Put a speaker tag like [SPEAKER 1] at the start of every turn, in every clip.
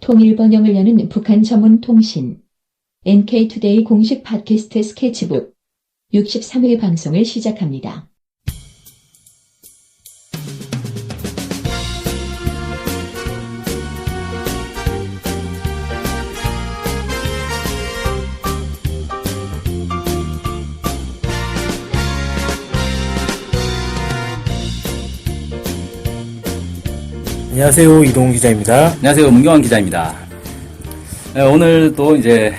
[SPEAKER 1] 통일 번영을 여는 북한 전문 통신 NK투데이 공식 팟캐스트 스케치북 63회 방송을 시작합니다.
[SPEAKER 2] 안녕하세요, 이동훈 기자입니다.
[SPEAKER 3] 안녕하세요, 문경환 기자입니다. 네, 오늘 또 이제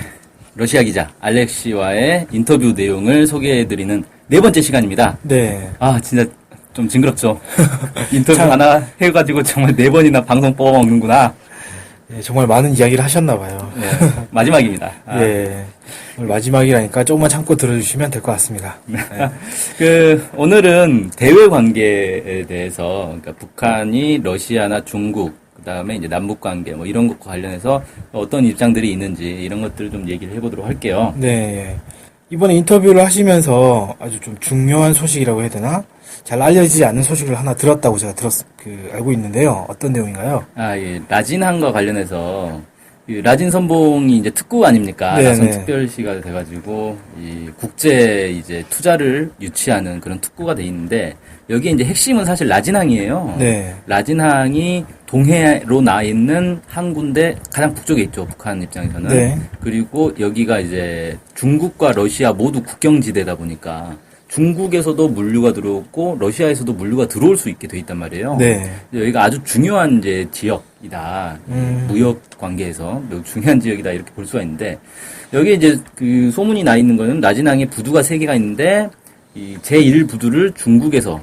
[SPEAKER 3] 러시아 기자 알렉시와의 인터뷰 내용을 소개해드리는 네 번째 시간입니다.
[SPEAKER 2] 네.
[SPEAKER 3] 아, 진짜 좀 징그럽죠. 인터뷰 하나 해가지고 정말 네 번이나 방송 뽑아먹는구나.
[SPEAKER 2] 네, 정말 많은 이야기를 하셨나봐요.
[SPEAKER 3] 네, 마지막입니다.
[SPEAKER 2] 네. 오늘 마지막이라니까 조금만 참고 들어주시면 될 것 같습니다. 네.
[SPEAKER 3] 오늘은 대외 관계에 대해서, 그러니까 북한이 러시아나 중국, 그 다음에 이제 남북 관계, 뭐 이런 것과 관련해서 어떤 입장들이 있는지 이런 것들을 좀 얘기를 해보도록 할게요.
[SPEAKER 2] 네. 이번에 인터뷰를 하시면서 아주 좀 중요한 소식이라고 해야 되나? 잘 알려지지 않은 소식을 하나 들었다고 제가 알고 있는데요. 어떤 내용인가요?
[SPEAKER 3] 아, 예. 라진항과 관련해서, 라진 선봉이 이제 특구 아닙니까?
[SPEAKER 2] 네네.
[SPEAKER 3] 나선 특별시가 돼가지고, 이 국제 이제 투자를 유치하는 그런 특구가 돼 있는데, 여기에 이제 핵심은 사실 라진항이에요.
[SPEAKER 2] 네.
[SPEAKER 3] 라진항이 동해로 나 있는 항구인데 가장 북쪽에 있죠. 북한 입장에서는.
[SPEAKER 2] 네.
[SPEAKER 3] 그리고 여기가 이제 중국과 러시아 모두 국경지대다 보니까 중국에서도 물류가 들어오고 러시아에서도 물류가 들어올 수 있게 돼 있단 말이에요.
[SPEAKER 2] 네.
[SPEAKER 3] 여기가 아주 중요한 이제 지역이다. 무역 관계에서 매우 중요한 지역이다 이렇게 볼 수가 있는데 여기 이제 그 소문이 나 있는 거는 라진항에 부두가 3개가 있는데 이 제1부두를 중국에서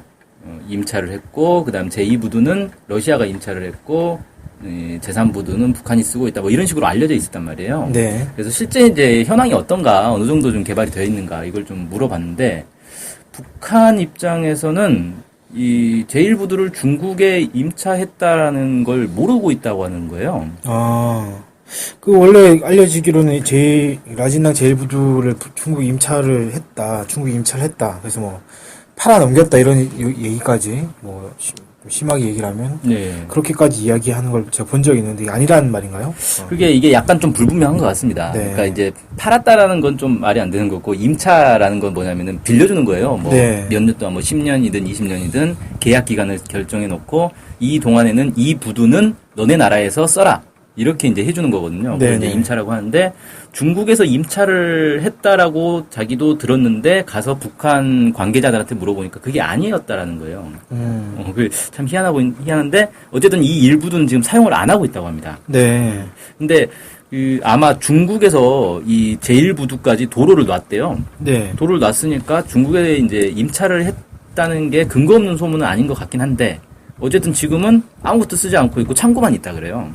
[SPEAKER 3] 임차를 했고 그다음 제2부두는 러시아가 임차를 했고 제3부두는 북한이 쓰고 있다. 뭐 이런 식으로 알려져 있었단 말이에요.
[SPEAKER 2] 네.
[SPEAKER 3] 그래서 실제 이제 현황이 어떤가 어느 정도 좀 개발이 되어 있는가 이걸 좀 물어봤는데 북한 입장에서는 이 제1부두를 중국에 임차했다라는 걸 모르고 있다고 하는 거예요.
[SPEAKER 2] 아. 원래 알려지기로는 라진항 제1부두를 중국이 임차를 했다. 그래서 뭐, 팔아 넘겼다 이런 얘기까지, 뭐, 심하게 얘기를 하면.
[SPEAKER 3] 네.
[SPEAKER 2] 그렇게까지 이야기하는 걸 제가 본 적이 있는데, 아니라는 말인가요?
[SPEAKER 3] 이게 약간 좀 불분명한 것 같습니다.
[SPEAKER 2] 네.
[SPEAKER 3] 그러니까 이제 팔았다라는 건 좀 말이 안 되는 거고, 임차라는 건 뭐냐면은 빌려주는 거예요. 뭐,
[SPEAKER 2] 네.
[SPEAKER 3] 몇 년 동안 뭐 10년이든 20년이든 계약 기간을 결정해 놓고, 이 동안에는 이 부두는 너네 나라에서 써라. 이렇게 이제 해주는 거거든요. 그걸 이제 임차라고 하는데 중국에서 임차를 했다라고 자기도 들었는데 가서 북한 관계자들한테 물어보니까 그게 아니었다라는 거예요. 그게 참 희한한데 어쨌든 이 일부는 지금 사용을 안 하고 있다고 합니다.
[SPEAKER 2] 네.
[SPEAKER 3] 근데 아마 중국에서 이 제1부두까지 도로를 놨대요.
[SPEAKER 2] 네.
[SPEAKER 3] 도로를 놨으니까 중국에 이제 임차를 했다는 게 근거 없는 소문은 아닌 것 같긴 한데 어쨌든 지금은 아무것도 쓰지 않고 있고 창고만 있다 그래요.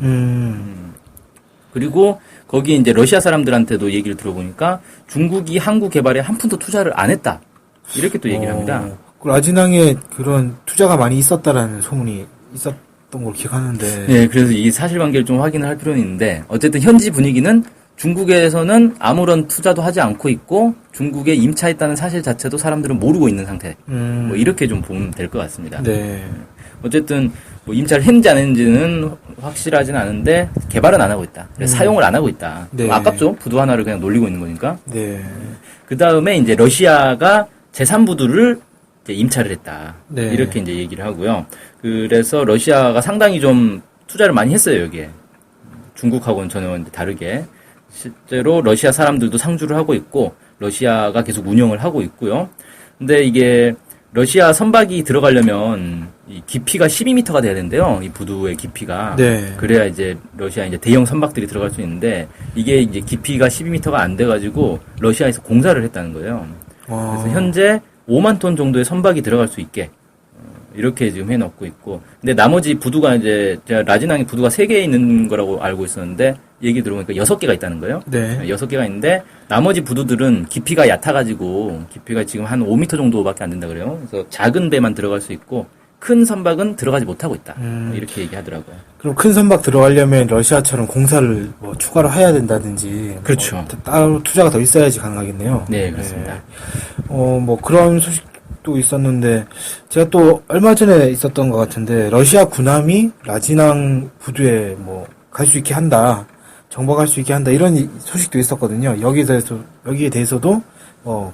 [SPEAKER 3] 그리고 거기 이제 러시아 사람들한테도 얘기를 들어보니까 중국이 항구 개발에 한 푼도 투자를 안 했다. 이렇게 또 얘기를 합니다.
[SPEAKER 2] 라진항에 그런 투자가 많이 있었다라는 소문이 있었던 걸 기억하는데.
[SPEAKER 3] 네, 그래서 이 사실관계를 좀 확인을 할 필요는 있는데 어쨌든 현지 분위기는 중국에서는 아무런 투자도 하지 않고 있고 중국에 임차했다는 사실 자체도 사람들은 모르고 있는 상태. 뭐 이렇게 좀 보면 될 것 같습니다.
[SPEAKER 2] 네.
[SPEAKER 3] 어쨌든 뭐 임차를 했는지 안 했는지는 확실하진 않은데 개발은 안 하고 있다. 사용을 안 하고 있다.
[SPEAKER 2] 네.
[SPEAKER 3] 아깝죠. 부두 하나를 그냥 놀리고 있는 거니까.
[SPEAKER 2] 네.
[SPEAKER 3] 그 다음에 이제 러시아가 제3부두를 이제 임차를 했다.
[SPEAKER 2] 네.
[SPEAKER 3] 이렇게 이제 얘기를 하고요. 그래서 러시아가 상당히 좀 투자를 많이 했어요, 여기에. 중국하고는 전혀 다르게. 실제로 러시아 사람들도 상주를 하고 있고, 러시아가 계속 운영을 하고 있고요. 근데 이게 러시아 선박이 들어가려면 이 깊이가 12m가 돼야 된대요. 이 부두의 깊이가.
[SPEAKER 2] 네.
[SPEAKER 3] 그래야 이제 러시아 이제 대형 선박들이 들어갈 수 있는데 이게 이제 깊이가 12m가 안 돼가지고 러시아에서 공사를 했다는 거예요. 그래서 현재 5만 톤 정도의 선박이 들어갈 수 있게 이렇게 지금 해놓고 있고. 근데 나머지 부두가 이제 제가 라진항에 부두가 3개 있는 거라고 알고 있었는데 얘기 들어보니까 6개가 있다는 거예요.
[SPEAKER 2] 네.
[SPEAKER 3] 6개가 있는데 나머지 부두들은 깊이가 얕아가지고 깊이가 지금 한 5m 정도밖에 안 된다 그래요. 그래서 작은 배만 들어갈 수 있고 큰 선박은 들어가지 못하고 있다. 이렇게 얘기하더라고요.
[SPEAKER 2] 그럼 큰 선박 들어가려면 러시아처럼 공사를 뭐 추가로 해야 된다든지.
[SPEAKER 3] 그렇죠.
[SPEAKER 2] 따로 투자가 더 있어야지 가능하겠네요.
[SPEAKER 3] 네, 그렇습니다.
[SPEAKER 2] 뭐 그런 소식도 있었는데 제가 또 얼마 전에 있었던 것 같은데 러시아 군함이 라진항 부두에 뭐 갈 수 있게 한다. 정박할 수 있게 한다. 이런 소식도 있었거든요. 여기에 대해서도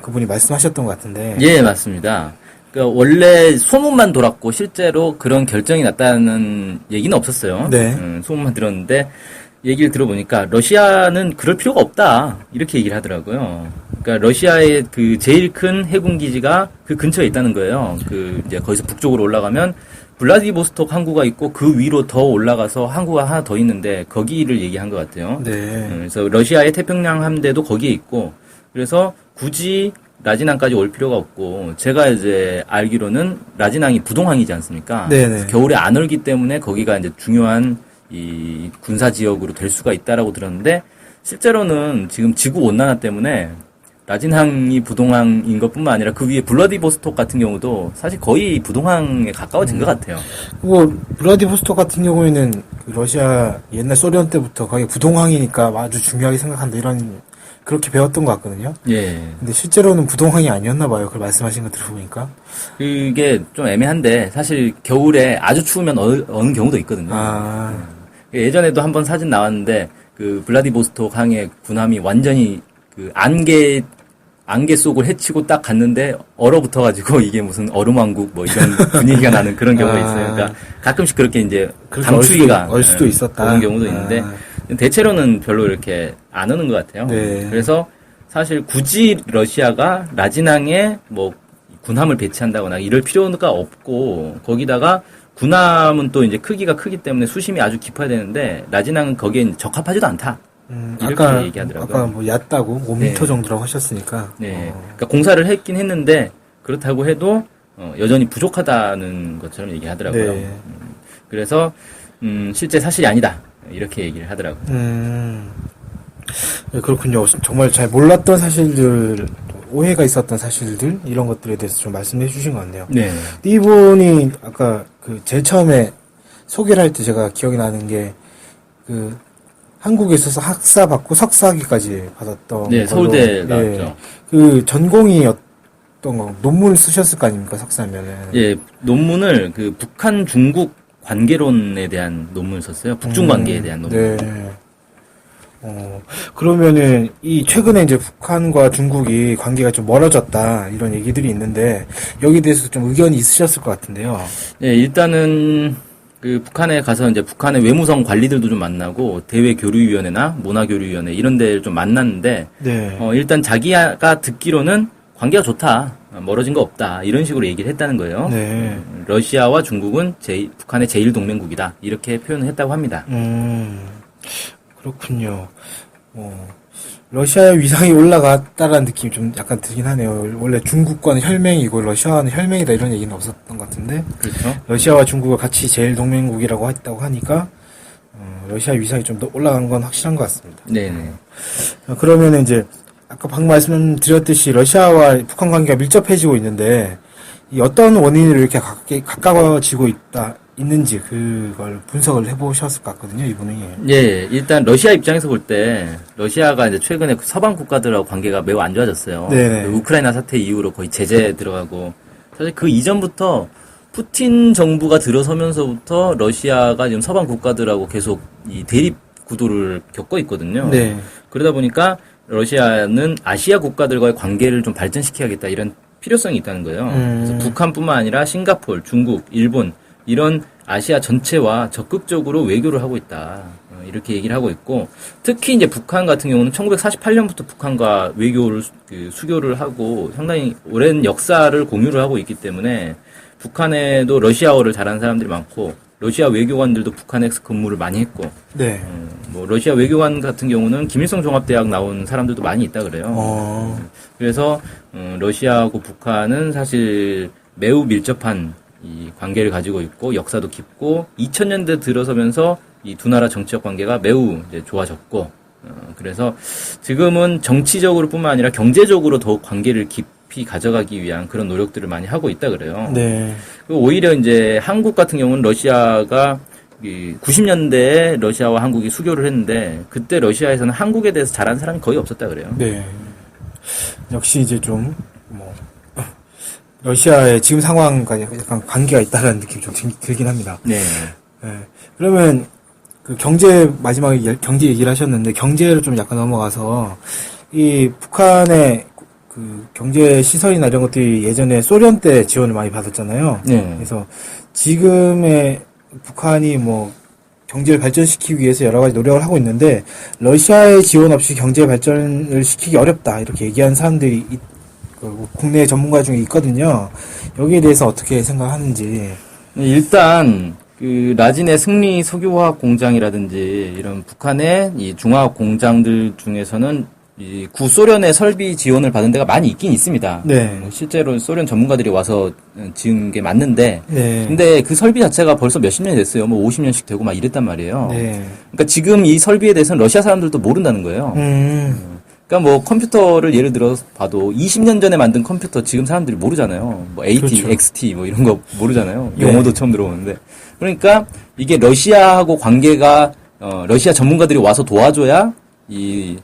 [SPEAKER 2] 그분이 말씀하셨던 것 같은데.
[SPEAKER 3] 예, 맞습니다. 그러니까 원래 소문만 돌았고 실제로 그런 결정이 났다는 얘기는 없었어요.
[SPEAKER 2] 네.
[SPEAKER 3] 소문만 들었는데 얘기를 들어보니까 러시아는 그럴 필요가 없다 이렇게 얘기를 하더라고요. 그러니까 러시아의 그 제일 큰 해군 기지가 그 근처에 있다는 거예요. 그 이제 거기서 북쪽으로 올라가면 블라디보스톡 항구가 있고 그 위로 더 올라가서 항구가 하나 더 있는데 거기를 얘기한 것 같아요.
[SPEAKER 2] 네.
[SPEAKER 3] 그래서 러시아의 태평양 함대도 거기에 있고 그래서 굳이 라진항까지 올 필요가 없고 제가 이제 알기로는 라진항이 부동항이지 않습니까?
[SPEAKER 2] 네네.
[SPEAKER 3] 겨울에 안 얼기 때문에 거기가 이제 중요한 이 군사 지역으로 될 수가 있다라고 들었는데 실제로는 지금 지구 온난화 때문에 라진항이 부동항인 것뿐만 아니라 그 위에 블라디보스톡 같은 경우도 사실 거의 부동항에 가까워진 것 같아요.
[SPEAKER 2] 블라디보스톡 같은 경우에는 그 러시아 옛날 소련 때부터 거기 부동항이니까 아주 중요하게 생각한다 이런 그렇게 배웠던 것 같거든요.
[SPEAKER 3] 예.
[SPEAKER 2] 근데 실제로는 부동항이 아니었나 봐요. 그걸 말씀하신 거 들어보니까.
[SPEAKER 3] 그게 좀 애매한데 사실 겨울에 아주 추우면 어느 경우도 있거든요. 예전에도 한번 사진 나왔는데 그 블라디보스톡 항의 군함이 완전히 그 안개 속을 헤치고 딱 갔는데 얼어붙어가지고 이게 무슨 얼음왕국 뭐 이런 분위기가 나는 그런 경우가 있어요. 그러니까 가끔씩 그렇게 이제 강추위가
[SPEAKER 2] 얼 수도 있었다.
[SPEAKER 3] 오는 경우도 있는데 대체로는 별로 이렇게 안 오는 것 같아요.
[SPEAKER 2] 네.
[SPEAKER 3] 그래서 사실 굳이 러시아가 라진항에 뭐 군함을 배치한다거나 이럴 필요가 없고 거기다가 군함은 또 이제 크기가 크기 때문에 수심이 아주 깊어야 되는데 라진항은 거기에 적합하지도 않다. 이렇게 얘기하더라고요.
[SPEAKER 2] 아까 뭐 얕다고 5m
[SPEAKER 3] 네.
[SPEAKER 2] 정도라고 하셨으니까.
[SPEAKER 3] 네. 그러니까 공사를 했긴 했는데 그렇다고 해도 여전히 부족하다는 것처럼 얘기하더라고요.
[SPEAKER 2] 네.
[SPEAKER 3] 그래서 실제 사실이 아니다. 이렇게 얘기를 하더라고요.
[SPEAKER 2] 네, 그렇군요. 정말 잘 몰랐던 사실들, 오해가 있었던 사실들 이런 것들에 대해서 좀 말씀해 주신 것 같네요.
[SPEAKER 3] 네.
[SPEAKER 2] 이분이 아까 그 제일 처음에 소개를 할 때 제가 기억이 나는 게 그 한국에 있어서 학사 받고 석사학위까지 받았던
[SPEAKER 3] 네, 서울대 나왔죠.
[SPEAKER 2] 그 전공이 어떤 거 논문을 쓰셨을 거 아닙니까 석사면은?
[SPEAKER 3] 예, 논문을 그 북한 중국 관계론에 대한 논문을 썼어요. 북중 관계에 대한 논문.
[SPEAKER 2] 네. 그러면은 이 최근에 이제 북한과 중국이 관계가 좀 멀어졌다 이런 얘기들이 있는데 여기에 대해서 좀 의견이 있으셨을 것 같은데요.
[SPEAKER 3] 네, 일단은 그 북한에 가서 이제 북한의 외무성 관리들도 좀 만나고 대외교류위원회나 문화교류위원회 이런 데를 좀 만났는데
[SPEAKER 2] 네.
[SPEAKER 3] 일단 자기가 듣기로는 관계가 좋다. 멀어진 거 없다. 이런 식으로 얘기를 했다는 거예요.
[SPEAKER 2] 네.
[SPEAKER 3] 러시아와 중국은 북한의 제1동맹국이다. 이렇게 표현을 했다고 합니다.
[SPEAKER 2] 그렇군요. 러시아의 위상이 올라갔다라는 느낌이 좀 약간 들긴 하네요. 원래 중국과는 혈맹이고 러시아와는 혈맹이다 이런 얘기는 없었던 것 같은데.
[SPEAKER 3] 그렇죠.
[SPEAKER 2] 러시아와 중국을 같이 제일 동맹국이라고 했다고 하니까 러시아 위상이 좀 더 올라간 건 확실한 것 같습니다.
[SPEAKER 3] 네네.
[SPEAKER 2] 그러면 이제 아까 방금 말씀드렸듯이 러시아와 북한 관계가 밀접해지고 있는데 이 어떤 원인으로 이렇게 가까워지고 있는지 그걸 분석을 해보셨을 것 같거든요, 이분이.
[SPEAKER 3] 예, 일단 러시아 입장에서 볼 때 러시아가 이제 최근에 서방 국가들하고 관계가 매우 안 좋아졌어요.
[SPEAKER 2] 네네.
[SPEAKER 3] 그 우크라이나 사태 이후로 거의 제재 들어가고 사실 그 이전부터 푸틴 정부가 들어서면서부터 러시아가 지금 서방 국가들하고 계속 이 대립 구도를 겪고 있거든요.
[SPEAKER 2] 네.
[SPEAKER 3] 그러다 보니까 러시아는 아시아 국가들과의 관계를 좀 발전시켜야겠다 이런 필요성이 있다는 거예요. 그래서 북한뿐만 아니라 싱가포르, 중국, 일본 이런 아시아 전체와 적극적으로 외교를 하고 있다. 이렇게 얘기를 하고 있고 특히 이제 북한 같은 경우는 1948년부터 북한과 외교를 수교를 하고 상당히 오랜 역사를 공유를 하고 있기 때문에 북한에도 러시아어를 잘하는 사람들이 많고 러시아 외교관들도 북한에서 근무를 많이 했고
[SPEAKER 2] 네.
[SPEAKER 3] 뭐 러시아 외교관 같은 경우는 김일성 종합대학 나온 사람들도 많이 있다 그래요. 그래서 러시아하고 북한은 사실 매우 밀접한 이 관계를 가지고 있고 역사도 깊고 2000년대 들어서면서 이 두 나라 정치적 관계가 매우 이제 좋아졌고 그래서 지금은 정치적으로뿐만 아니라 경제적으로 더욱 관계를 깊이 가져가기 위한 그런 노력들을 많이 하고 있다 그래요.
[SPEAKER 2] 네.
[SPEAKER 3] 오히려 이제 한국 같은 경우는 러시아가 90년대에 러시아와 한국이 수교를 했는데 그때 러시아에서는 한국에 대해서 잘하는 사람이 거의 없었다 그래요.
[SPEAKER 2] 네. 역시 이제 좀 러시아의 지금 상황과 약간 관계가 있다는 느낌이 좀 들긴 합니다.
[SPEAKER 3] 네.
[SPEAKER 2] 네. 그러면 그 마지막에 경제 얘기를 하셨는데, 경제를 좀 약간 넘어가서, 이 북한의 그 경제 시설이나 이런 것들이 예전에 소련 때 지원을 많이 받았잖아요.
[SPEAKER 3] 네.
[SPEAKER 2] 그래서 지금의 북한이 뭐 경제를 발전시키기 위해서 여러 가지 노력을 하고 있는데, 러시아의 지원 없이 경제 발전을 시키기 어렵다, 이렇게 얘기하는 사람들이 국내 전문가 중에 있거든요. 여기에 대해서 어떻게 생각하는지.
[SPEAKER 3] 일단 그 라진의 승리 석유화학 공장이라든지 이런 북한의 이 중화학 공장들 중에서는 이 구소련의 설비 지원을 받은 데가 많이 있긴 있습니다.
[SPEAKER 2] 네.
[SPEAKER 3] 실제로 소련 전문가들이 와서 지은 게 맞는데,
[SPEAKER 2] 네.
[SPEAKER 3] 근데 그 설비 자체가 벌써 몇십 년이 됐어요. 뭐 50년씩 되고 막 이랬단 말이에요.
[SPEAKER 2] 네.
[SPEAKER 3] 그러니까 지금 이 설비에 대해서는 러시아 사람들도 모른다는 거예요. 그러니까 뭐 컴퓨터를 예를 들어 봐도 20년 전에 만든 컴퓨터 지금 사람들이 모르잖아요. 뭐 AT,
[SPEAKER 2] 그렇죠.
[SPEAKER 3] XT 뭐 이런 거 모르잖아요.
[SPEAKER 2] 네.
[SPEAKER 3] 용어도 처음 들어보는데. 그러니까 이게 러시아하고 관계가 러시아 전문가들이 와서 도와줘야 이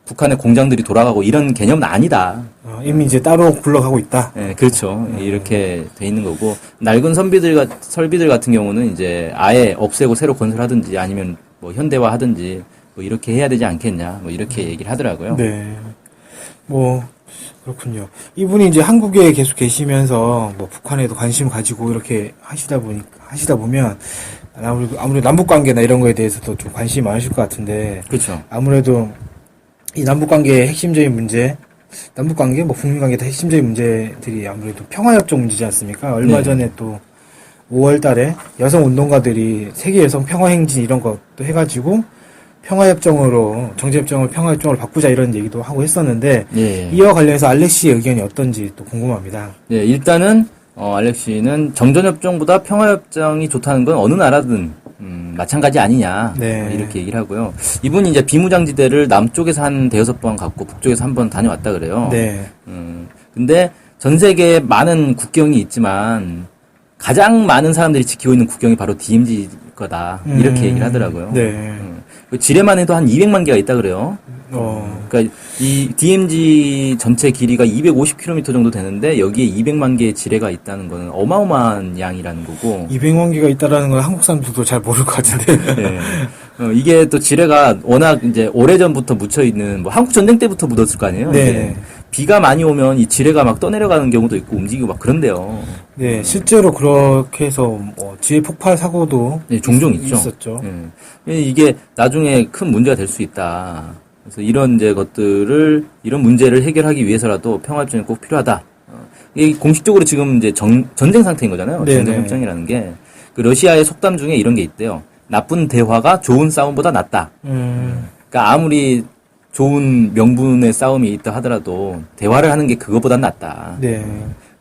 [SPEAKER 3] 북한의 공장들이 돌아가고 이런 개념은 아니다.
[SPEAKER 2] 이미 이제 따로 굴러가고 있다.
[SPEAKER 3] 네, 그렇죠. 이렇게 돼 있는 거고 낡은 설비들 같은 경우는 이제 아예 없애고 새로 건설하든지 아니면 뭐 현대화하든지 뭐 이렇게 해야 되지 않겠냐, 뭐 이렇게 얘기를 하더라고요.
[SPEAKER 2] 네. 뭐, 그렇군요. 이분이 이제 한국에 계속 계시면서 뭐 북한에도 관심을 가지고 이렇게 하시다 보면 아무래도 남북 관계나 이런 거에 대해서도 좀 관심이 많으실 것 같은데.
[SPEAKER 3] 그렇죠.
[SPEAKER 2] 아무래도 이 남북 관계의 핵심적인 문제, 남북 관계, 뭐 북미 관계 다 핵심적인 문제들이 아무래도 평화협정 문제지 않습니까? 얼마
[SPEAKER 3] 네.
[SPEAKER 2] 전에 또 5월 달에 여성 운동가들이 세계 여성 평화 행진 이런 것도 해가지고 정제협정을 평화협정으로 바꾸자 이런 얘기도 하고 했었는데,
[SPEAKER 3] 예.
[SPEAKER 2] 이와 관련해서 알렉시의 의견이 어떤지 또 궁금합니다.
[SPEAKER 3] 예, 일단은 알렉시는 정전협정보다 평화협정이 좋다는 건 어느 나라든 마찬가지 아니냐,
[SPEAKER 2] 네.
[SPEAKER 3] 이렇게 얘기를 하고요. 이분이 이제 비무장지대를 남쪽에서 한 대여섯 번 갔고 북쪽에서 한 번 다녀왔다 그래요.
[SPEAKER 2] 네.
[SPEAKER 3] 근데 전 세계에 많은 국경이 있지만 가장 많은 사람들이 지키고 있는 국경이 바로 DMZ 거다, 이렇게 얘기를 하더라고요.
[SPEAKER 2] 네.
[SPEAKER 3] 그 지뢰만 해도 한 200만 개가 있다 그래요. 그러니까 이 DMZ 전체 길이가 250km 정도 되는데 여기에 200만 개의 지뢰가 있다는 거는 어마어마한 양이라는 거고.
[SPEAKER 2] 200만 개가 있다라는 건 한국 사람들도 잘 모를 것 같은데.
[SPEAKER 3] 네. 이게 또 지뢰가 워낙 이제 오래전부터 묻혀 있는, 뭐 한국 전쟁 때부터 묻었을 거 아니에요.
[SPEAKER 2] 네.
[SPEAKER 3] 비가 많이 오면 이 지뢰가 막 떠내려가는 경우도 있고 움직이고 막 그런데요.
[SPEAKER 2] 네, 실제로 그렇게 해서 뭐 지뢰 폭발 사고도
[SPEAKER 3] 네, 종종 있죠.
[SPEAKER 2] 있었죠.
[SPEAKER 3] 네. 이게 나중에 큰 문제가 될 수 있다. 그래서 이런 이런 문제를 해결하기 위해서라도 평화협정이 꼭 필요하다. 이게 공식적으로 지금 이제 전쟁 상태인 거잖아요.
[SPEAKER 2] 네네.
[SPEAKER 3] 전쟁협정이라는 게. 그 러시아의 속담 중에 이런 게 있대요. 나쁜 대화가 좋은 싸움보다 낫다. 그러니까 아무리 좋은 명분의 싸움이 있다 하더라도 대화를 하는 게 그거보단 낫다.
[SPEAKER 2] 네.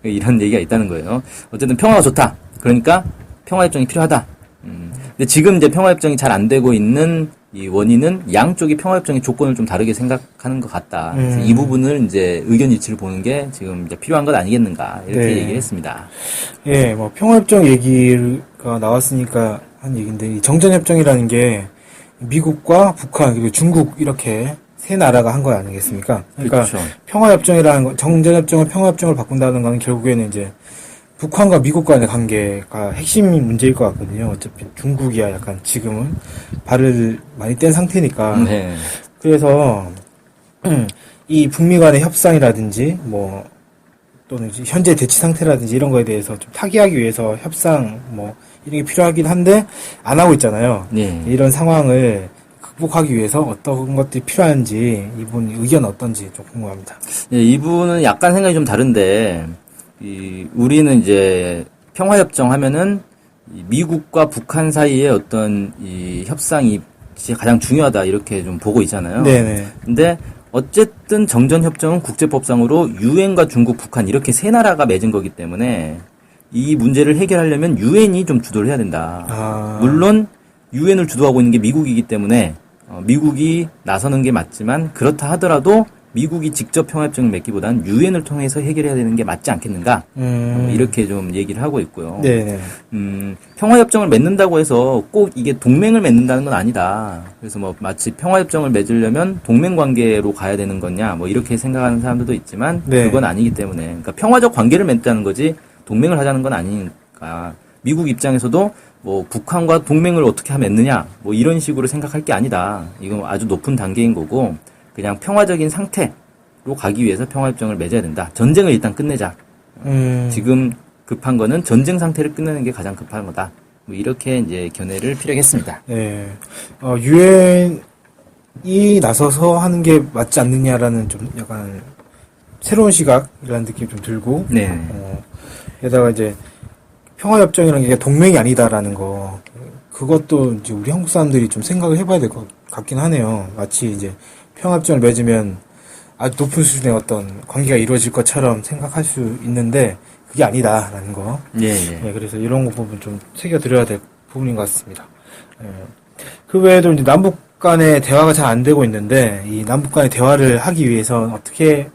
[SPEAKER 3] 이런 얘기가 있다는 거예요. 어쨌든 평화가 좋다. 그러니까 평화협정이 필요하다. 근데 지금 이제 평화협정이 잘 안 되고 있는 이 원인은 양쪽이 평화협정의 조건을 좀 다르게 생각하는 것 같다. 그래서 이 부분을 이제 의견 일치를 보는 게 지금 이제 필요한 것 아니겠는가, 이렇게
[SPEAKER 2] 네.
[SPEAKER 3] 얘기를 했습니다.
[SPEAKER 2] 예, 뭐 평화협정 얘기가 나왔으니까 한 얘기인데, 이 정전협정이라는 게 미국과 북한 그리고 중국 이렇게 세 나라가 한 거 아니겠습니까? 그러니까
[SPEAKER 3] 그렇죠.
[SPEAKER 2] 평화협정이라는 거, 정전협정을 평화협정을 바꾼다는 거는 결국에는 이제 북한과 미국 간의 관계가 핵심 문제일 것 같거든요. 어차피 중국이야 약간 지금은 발을 많이 뗀 상태니까.
[SPEAKER 3] 네.
[SPEAKER 2] 그래서 이 북미 간의 협상이라든지 뭐 또는 이제 현재 대치 상태라든지 이런 거에 대해서 좀 타개하기 위해서 협상 뭐 이런 게 필요하긴 한데 안 하고 있잖아요.
[SPEAKER 3] 네.
[SPEAKER 2] 이런 상황을 극복하기 위해서 어떤 것들이 필요한지 이분 의견 어떤지 좀 궁금합니다.
[SPEAKER 3] 네, 이분은 약간 생각이 좀 다른데, 우리는 이제 평화협정 하면은 이 미국과 북한 사이의 어떤 이 협상이 가장 중요하다, 이렇게 좀 보고 있잖아요.
[SPEAKER 2] 네네.
[SPEAKER 3] 근데 어쨌든 정전협정은 국제법상으로 유엔과 중국, 북한 이렇게 세 나라가 맺은 거기 때문에 이 문제를 해결하려면 유엔이 좀 주도를 해야 된다. 물론 유엔을 주도하고 있는 게 미국이기 때문에 미국이 나서는 게 맞지만, 그렇다 하더라도 미국이 직접 평화협정을 맺기보다는 유엔을 통해서 해결해야 되는 게 맞지 않겠는가, 이렇게 좀 얘기를 하고 있고요.
[SPEAKER 2] 네네.
[SPEAKER 3] 평화협정을 맺는다고 해서 꼭 이게 동맹을 맺는다는 건 아니다. 그래서 뭐 마치 평화협정을 맺으려면 동맹관계로 가야 되는 거냐, 뭐 이렇게 생각하는 사람들도 있지만,
[SPEAKER 2] 네.
[SPEAKER 3] 그건 아니기 때문에, 그러니까 평화적 관계를 맺자는 거지 동맹을 하자는 건 아니니까 미국 입장에서도 뭐 북한과 동맹을 어떻게 하면 맺느냐 뭐 이런 식으로 생각할 게 아니다. 이건 아주 높은 단계인 거고 그냥 평화적인 상태로 가기 위해서 평화협정을 맺어야 된다. 전쟁을 일단 끝내자. 지금 급한 거는 전쟁 상태를 끝내는 게 가장 급한 거다. 뭐 이렇게 이제 견해를 피력했습니다.
[SPEAKER 2] 네. 유엔이 나서서 하는 게 맞지 않느냐라는 좀 약간 새로운 시각이라는 느낌이 좀 들고.
[SPEAKER 3] 네.
[SPEAKER 2] 게다가 이제 평화협정이라는 게 동맹이 아니다라는 거. 그것도 이제 우리 한국 사람들이 좀 생각을 해봐야 될 것 같긴 하네요. 마치 이제 평화협정을 맺으면 아주 높은 수준의 어떤 관계가 이루어질 것처럼 생각할 수 있는데 그게 아니다라는 거.
[SPEAKER 3] 예.
[SPEAKER 2] 네, 그래서 이런 거 부분 좀 새겨드려야 될 부분인 것 같습니다. 그 외에도 이제 남북 간의 대화가 잘 안 되고 있는데 이 남북 간의 대화를 하기 위해서 어떻게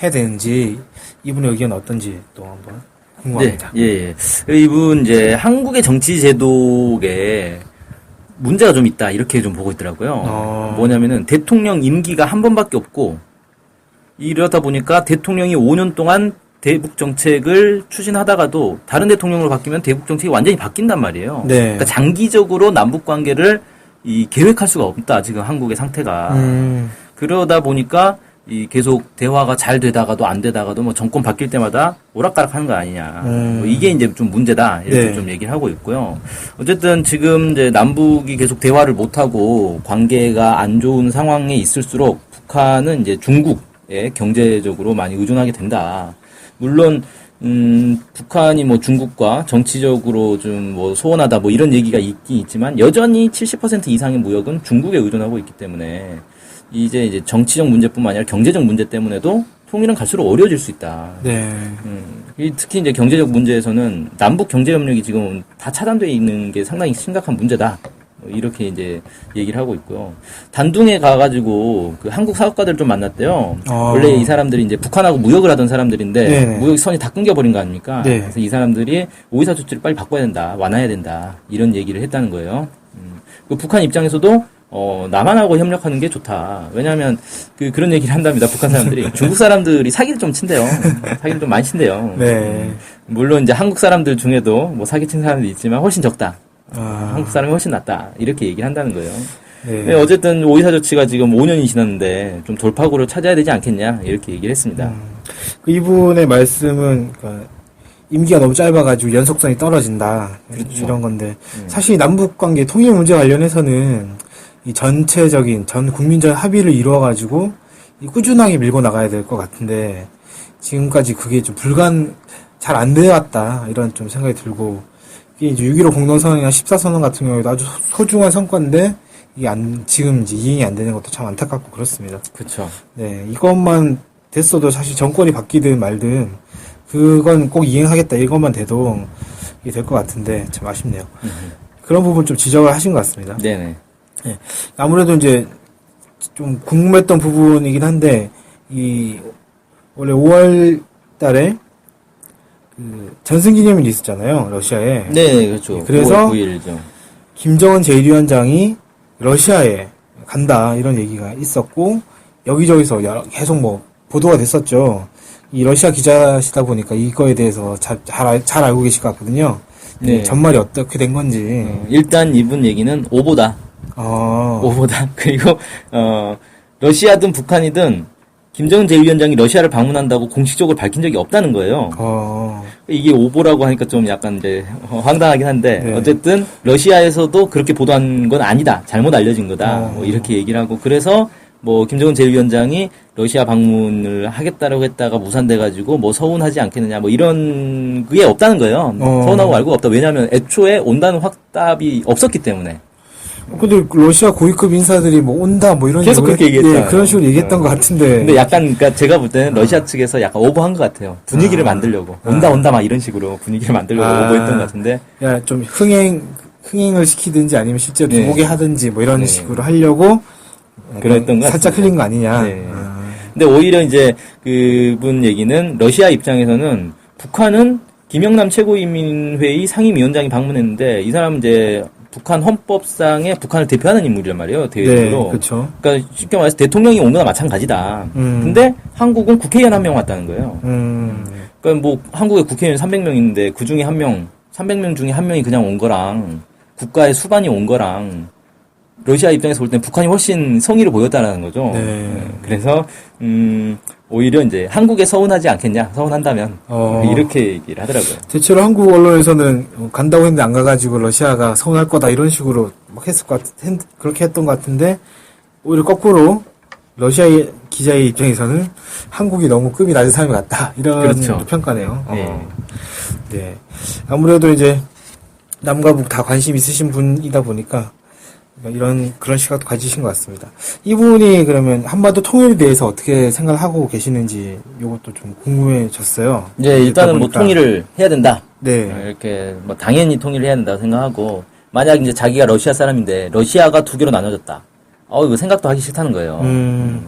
[SPEAKER 2] 해야 되는지 이분의 의견은 어떤지 또 한번 궁금합니다.
[SPEAKER 3] 네, 예. 이분 이제 한국의 정치 제도에 문제가 좀 있다 이렇게 좀 보고 있더라고요. 뭐냐면은 대통령 임기가 한 번밖에 없고 이러다 보니까 대통령이 5년 동안 대북 정책을 추진하다가도 다른 대통령으로 바뀌면 대북 정책이 완전히 바뀐단 말이에요.
[SPEAKER 2] 네.
[SPEAKER 3] 그러니까 장기적으로 남북 관계를 계획할 수가 없다. 지금 한국의 상태가. 그러다 보니까 계속 대화가 잘 되다가도 안 되다가도 뭐 정권 바뀔 때마다 오락가락 하는 거 아니냐. 뭐 이게 이제 좀 문제다. 이렇게
[SPEAKER 2] 네.
[SPEAKER 3] 좀 얘기를 하고 있고요. 어쨌든 지금 이제 남북이 계속 대화를 못하고 관계가 안 좋은 상황에 있을수록 북한은 이제 중국에 경제적으로 많이 의존하게 된다. 물론 북한이 뭐 중국과 정치적으로 좀 뭐 소원하다 뭐 이런 얘기가 있긴 있지만 여전히 70% 이상의 무역은 중국에 의존하고 있기 때문에 이제 정치적 문제뿐만 아니라 경제적 문제 때문에도 통일은 갈수록 어려워질 수 있다.
[SPEAKER 2] 네.
[SPEAKER 3] 특히 이제 경제적 문제에서는 남북 경제 협력이 지금 다 차단되어 있는 게 상당히 심각한 문제다. 이렇게 이제 얘기를 하고 있고요. 단둥에 가가지고 그 한국 사업가들 좀 만났대요. 원래 이 사람들이 이제 북한하고 무역을 하던 사람들인데
[SPEAKER 2] 네네.
[SPEAKER 3] 무역 선이 다 끊겨버린 거 아닙니까?
[SPEAKER 2] 네.
[SPEAKER 3] 그래서 이 사람들이 오이사 조치를 빨리 바꿔야 된다, 완화해야 된다 이런 얘기를 했다는 거예요. 그 북한 입장에서도 남한하고 협력하는 게 좋다. 왜냐하면 그런 얘기를 한답니다. 북한 사람들이 중국 사람들이 사기를 좀 친대요. 사기를 좀 많이 친대요.
[SPEAKER 2] 네.
[SPEAKER 3] 물론 이제 한국 사람들 중에도 뭐 사기 친 사람들이 있지만 훨씬 적다. 한국 사람이 훨씬 낫다. 이렇게 얘기를 한다는 거예요.
[SPEAKER 2] 네.
[SPEAKER 3] 네, 어쨌든 오이사 조치가 지금 5년이 지났는데 좀 돌파구를 찾아야 되지 않겠냐 이렇게 얘기를 했습니다.
[SPEAKER 2] 이분의 말씀은 그러니까 임기가 너무 짧아가지고 연속성이 떨어진다.
[SPEAKER 3] 그렇죠.
[SPEAKER 2] 이런 건데 사실 남북 관계 통일 문제 관련해서는 이 전체적인 전 국민적 합의를 이루어가지고 꾸준하게 밀고 나가야 될 것 같은데 지금까지 그게 좀 잘 안 되었다 이런 좀 생각이 들고 이게 이제 6.15 공동선언이나 14선언 같은 경우에도 아주 소중한 성과인데 이게 지금 이제 이행이 안 되는 것도 참 안타깝고 그렇습니다.
[SPEAKER 3] 그렇죠.
[SPEAKER 2] 네, 이것만 됐어도 사실 정권이 바뀌든 말든 그건 꼭 이행하겠다 이것만 돼도 이게 될 것 같은데 참 아쉽네요. 그런 부분 좀 지적을 하신 것 같습니다.
[SPEAKER 3] 네네.
[SPEAKER 2] 네, 아무래도 이제 좀 궁금했던 부분이긴 한데 원래 5월 달에 그 전승기념일이 있었잖아요, 러시아에.
[SPEAKER 3] 네, 그렇죠.
[SPEAKER 2] 그래서
[SPEAKER 3] 5월 9일이죠.
[SPEAKER 2] 김정은 제1위원장이 러시아에 간다 이런 얘기가 있었고 여기저기서 계속 뭐 보도가 됐었죠. 이 러시아 기자시다 보니까 이거에 대해서 잘 알고 계실 것 같거든요.
[SPEAKER 3] 네.
[SPEAKER 2] 전말이 어떻게 된 건지.
[SPEAKER 3] 일단 이분 얘기는 오보다. 오보다. 그리고 러시아든 북한이든 김정은 제1위원장이 러시아를 방문한다고 공식적으로 밝힌 적이 없다는 거예요. 이게 오보라고 하니까 좀 약간 이제 황당하긴 한데
[SPEAKER 2] 네.
[SPEAKER 3] 어쨌든 러시아에서도 그렇게 보도한 건 아니다. 잘못 알려진 거다. 뭐 이렇게 얘기를 하고 그래서 뭐 김정은 제1위원장이 러시아 방문을 하겠다라고 했다가 무산돼가지고 뭐 서운하지 않겠느냐 뭐 이런 그게 없다는 거예요. 서운하고 말고가 없다. 왜냐하면 애초에 온다는 확답이 없었기 때문에.
[SPEAKER 2] 근데 러시아 고위급 인사들이 뭐 온다 뭐 이런
[SPEAKER 3] 계속 그렇게 얘기했잖아요.
[SPEAKER 2] 예, 그런 식으로 얘기했던 것 같은데.
[SPEAKER 3] 근데 약간 그러니까 제가 볼 때는 러시아 측에서 약간 오버한 것 같아요. 분위기를 만들려고 온다 막 이런 식으로 분위기를 만들려고 오버했던 것 같은데.
[SPEAKER 2] 야, 좀 흥행을 시키든지 아니면 실제로
[SPEAKER 3] 네.
[SPEAKER 2] 두고게 하든지 뭐 이런
[SPEAKER 3] 네.
[SPEAKER 2] 식으로 하려고
[SPEAKER 3] 그랬던 것
[SPEAKER 2] 살짝
[SPEAKER 3] 같습니다.
[SPEAKER 2] 흘린 거 아니냐.
[SPEAKER 3] 네. 근데 오히려 이제 그분 얘기는 러시아 입장에서는 북한은 김영남 최고인민회의 상임위원장이 방문했는데 이 사람은 이제 북한 헌법상에 북한을 대표하는 인물이란 말이에요. 대외적으로.
[SPEAKER 2] 네, 그렇죠.
[SPEAKER 3] 그러니까 쉽게 말해서 대통령이 온 거나 마찬가지다. 근데 한국은 국회의원 한 명 왔다는 거예요. 그러니까 뭐 한국에 국회의원 300명 있는데 그 중에 한 명 300명 중에 한 명이 그냥 온 거랑 국가의 수반이 온 거랑 러시아 입장에서 볼 땐 북한이 훨씬 성의를 보였다는 거죠.
[SPEAKER 2] 네.
[SPEAKER 3] 그래서 오히려 이제 한국에 서운하지 않겠냐, 서운한다면 이렇게 얘기를 하더라고요.
[SPEAKER 2] 대체로 한국 언론에서는 간다고 했는데 안 가가지고 러시아가 서운할 거다 이런 식으로 막 그렇게 했던 것 같은데 오히려 거꾸로 러시아 기자의 입장에서는 한국이 너무 급이 낮은 사람이 같다 이런
[SPEAKER 3] 그렇죠.
[SPEAKER 2] 평가네요.
[SPEAKER 3] 네.
[SPEAKER 2] 네. 아무래도 이제 남과 북 다 관심 있으신 분이다 보니까 그런 시각도 가지신 것 같습니다. 이분이 그러면 한반도 통일에 대해서 어떻게 생각을 하고 계시는지 이것도 좀 궁금해졌어요.
[SPEAKER 3] 이제 일단은 뭐
[SPEAKER 2] 보니까.
[SPEAKER 3] 통일을 해야 된다.
[SPEAKER 2] 네.
[SPEAKER 3] 이렇게 뭐 당연히 통일을 해야 된다고 생각하고 만약 이제 자기가 러시아 사람인데 러시아가 두 개로 나눠졌다. 이거 생각도 하기 싫다는 거예요.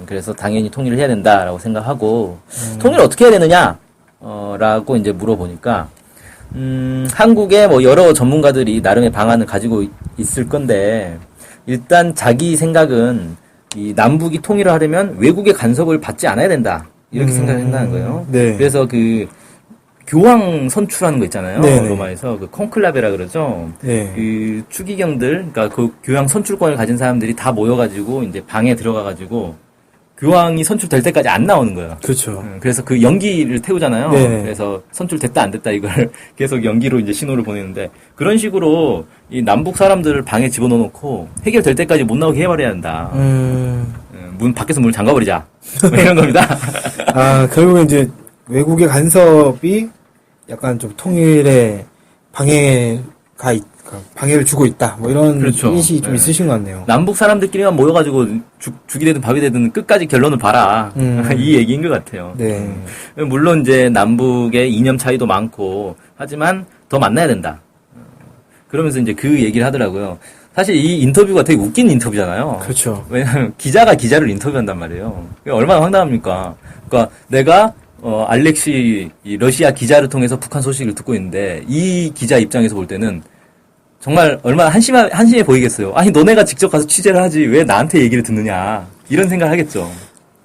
[SPEAKER 3] 그래서 당연히 통일을 해야 된다라고 생각하고 통일을 어떻게 해야 되느냐? 라고 이제 물어보니까 한국의 뭐 여러 전문가들이 나름의 방안을 가지고 있을 건데 일단 자기 생각은 이 남북이 통일을 하려면 외국의 간섭을 받지 않아야 된다. 이렇게 생각을 한다는 거예요.
[SPEAKER 2] 네.
[SPEAKER 3] 그래서 그 교황 선출하는 거 있잖아요.
[SPEAKER 2] 네네.
[SPEAKER 3] 로마에서 그 콘클라베라 그러죠.
[SPEAKER 2] 네.
[SPEAKER 3] 그 추기경들, 그러니까 그 교황 선출권을 가진 사람들이 다 모여가지고 이제 방에 들어가가지고 교황이 선출될 때까지 안 나오는 거예요.
[SPEAKER 2] 그렇죠.
[SPEAKER 3] 그래서 그 연기를 태우잖아요.
[SPEAKER 2] 네네.
[SPEAKER 3] 그래서 선출됐다 안 됐다 이걸 계속 연기로 이제 신호를 보내는데 그런 식으로 이 남북 사람들을 방에 집어넣어놓고 해결될 때까지 못 나오게 해버려야 한다. 밖에서 문을 잠가버리자. 뭐 이런 겁니다.
[SPEAKER 2] 결국은 이제 외국의 간섭이 약간 좀 통일에 방해를 주고 있다. 뭐 이런
[SPEAKER 3] 그렇죠.
[SPEAKER 2] 인식이 좀 있으신 것 같네요.
[SPEAKER 3] 남북 사람들끼리만 모여가지고 죽이 되든 밥이 되든 끝까지 결론을 봐라. 이 얘기인 것 같아요.
[SPEAKER 2] 네.
[SPEAKER 3] 물론 이제 남북의 이념 차이도 많고 하지만 더 만나야 된다. 그러면서 이제 그 얘기를 하더라고요. 사실 이 인터뷰가 되게 웃긴 인터뷰잖아요.
[SPEAKER 2] 그렇죠.
[SPEAKER 3] 왜냐하면 기자가 기자를 인터뷰한단 말이에요. 얼마나 황당합니까? 그러니까 내가 알렉시 이 러시아 기자를 통해서 북한 소식을 듣고 있는데 이 기자 입장에서 볼 때는 정말 얼마나 한심해 보이겠어요. 아니 너네가 직접 가서 취재를 하지 왜 나한테 얘기를 듣느냐 이런 생각을 하겠죠.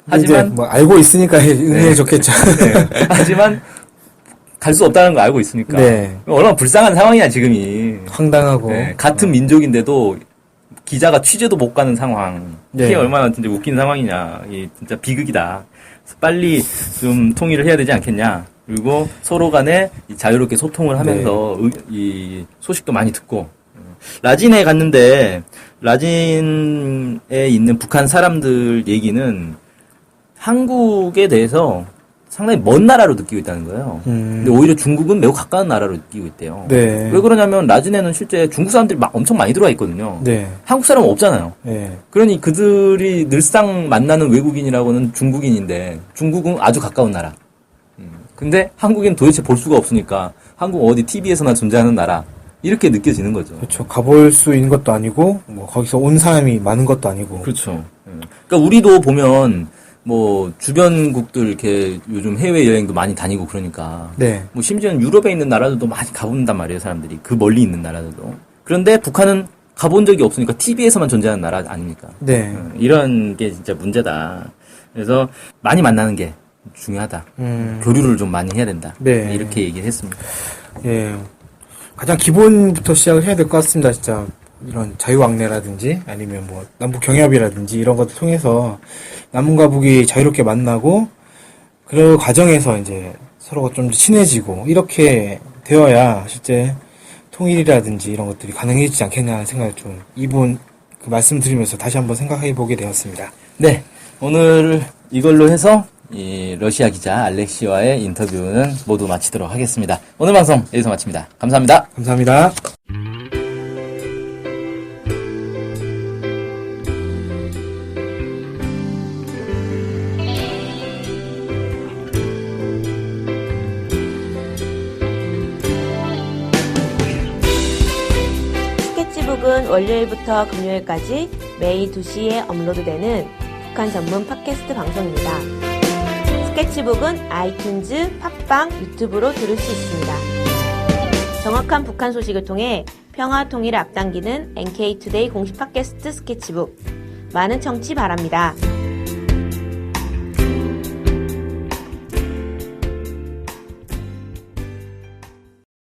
[SPEAKER 3] 하지만
[SPEAKER 2] 뭐 알고 있으니까 은혜 좋겠죠.
[SPEAKER 3] 네. 하지만 갈 수 없다는 거 알고 있으니까
[SPEAKER 2] 네.
[SPEAKER 3] 얼마나 불쌍한 상황이야 지금이.
[SPEAKER 2] 황당하고
[SPEAKER 3] 네. 같은 민족인데도 기자가 취재도 못 가는 상황.
[SPEAKER 2] 네.
[SPEAKER 3] 이게 얼마나 진짜 웃긴 상황이냐. 이 진짜 비극이다. 빨리 좀 통일을 해야 되지 않겠냐. 그리고 서로 간에 자유롭게 소통을 하면서 이 소식도 많이 듣고. 라진에 갔는데 라진에 있는 북한 사람들 얘기는 한국에 대해서 상당히 먼 나라로 느끼고 있다는 거예요. 근데 오히려 중국은 매우 가까운 나라로 느끼고 있대요.
[SPEAKER 2] 네.
[SPEAKER 3] 왜 그러냐면 라진에는 실제 중국 사람들이 엄청 많이 들어와 있거든요.
[SPEAKER 2] 네.
[SPEAKER 3] 한국 사람은 없잖아요.
[SPEAKER 2] 네.
[SPEAKER 3] 그러니 그들이 늘상 만나는 외국인이라고는 중국인인데 중국은 아주 가까운 나라. 근데 한국인 도대체 볼 수가 없으니까 한국 어디 TV에서나 존재하는 나라 이렇게 느껴지는 거죠.
[SPEAKER 2] 그렇죠. 가볼 수 있는 것도 아니고 뭐 거기서 온 사람이 많은 것도 아니고.
[SPEAKER 3] 그렇죠. 그러니까 우리도 보면 뭐 주변국들 이렇게 요즘 해외 여행도 많이 다니고 그러니까
[SPEAKER 2] 네.
[SPEAKER 3] 뭐 심지어는 유럽에 있는 나라들도 많이 가본단 말이에요, 사람들이. 그 멀리 있는 나라들도. 그런데 북한은 가본 적이 없으니까 TV에서만 존재하는 나라 아닙니까?
[SPEAKER 2] 네.
[SPEAKER 3] 이런 게 진짜 문제다. 그래서 많이 만나는 게 중요하다. 교류를 좀 많이 해야 된다.
[SPEAKER 2] 네.
[SPEAKER 3] 이렇게 얘기를 했습니다.
[SPEAKER 2] 예. 가장 기본부터 시작을 해야 될 것 같습니다. 진짜 이런 자유왕래라든지 아니면 뭐 남북 경협이라든지 이런 것들 통해서 남과 북이 자유롭게 만나고 그 과정에서 이제 서로가 좀 친해지고 이렇게 되어야 실제 통일이라든지 이런 것들이 가능해지지 않겠냐 하는 생각을 좀 이분 그 말씀 드리면서 다시 한번 생각해 보게 되었습니다.
[SPEAKER 3] 네. 오늘 이걸로 해서 이 러시아 기자 알렉시와의 인터뷰는 모두 마치도록 하겠습니다. 오늘 방송 여기서 마칩니다. 감사합니다.
[SPEAKER 2] 감사합니다.
[SPEAKER 4] 스케치북은 월요일부터 금요일까지 매일 2시에 업로드되는 북한 전문 팟캐스트 방송입니다. 스케치북은 아이튠즈, 팟빵, 유튜브로 들을 수 있습니다. 정확한 북한 소식을 통해 평화 통일을 앞당기는 NK투데이 공식 팟캐스트 스케치북. 많은 청취 바랍니다.